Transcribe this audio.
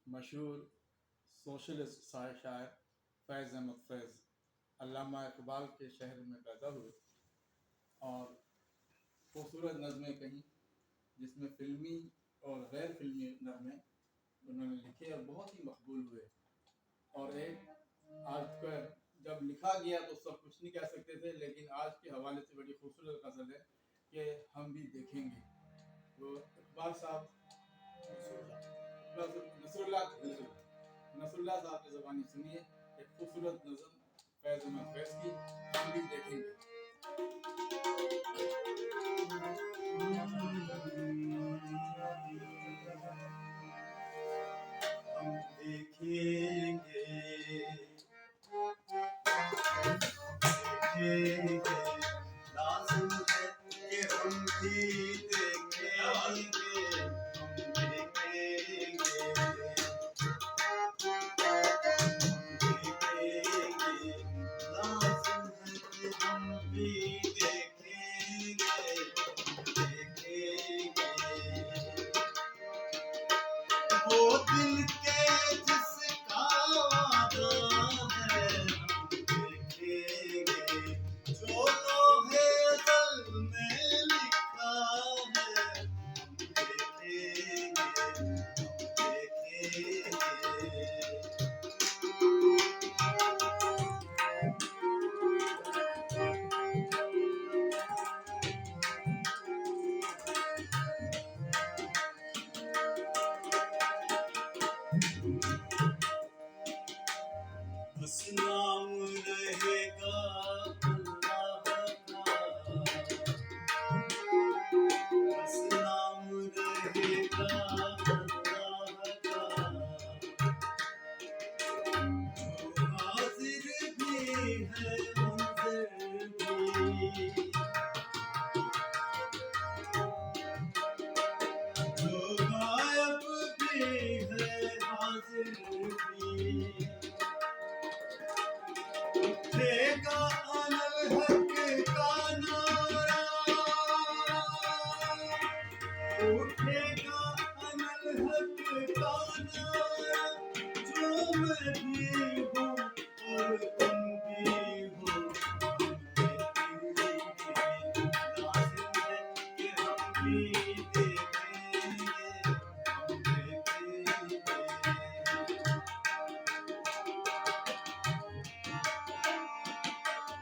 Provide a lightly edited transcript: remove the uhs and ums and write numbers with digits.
मशहूर सोशलिस्ट शायर फैज़ अहमद फैज़ अल्लामा इकबाल के शहर में पैदा हुए और खूबसूरत नज़में कहीं जिसमें फ़िल्मी और गैर फ़िल्मी नग़मे उन्होंने लिखे और बहुत ही मकबूल हुए। और एक आज पर जब लिखा गया तो सब कुछ नहीं कह सकते थे, लेकिन आज के हवाले से बड़ी खूबसूरत गज़ल है कि हम भी देखेंगे। तो इकबाल साहब नसरुल्लाह साहब की ज़बानी सुनिए एक खूबसूरत नज़म फैज़ अहमद फैज़ की, हम भी देखेंगे। हम देखेंगे लाज़िम है कि हम भी देखेंगे, हम देखेंगे, लाज़िम है कि हम भी देखेंगे, देखेंगे वो दिल के जिसका वादा है, हम देखेंगे जो लोहे दिल में लिखा है, हम देखेंगे, हम देखेंगे। बस नाम रहेगा अल्लाह का, बस नाम रहेगा अल्लाह का, जो हाजिर भी है मुंज़िर भी, जो गायब भी है हाजिर भी, उठेगा अनल हक का नारा,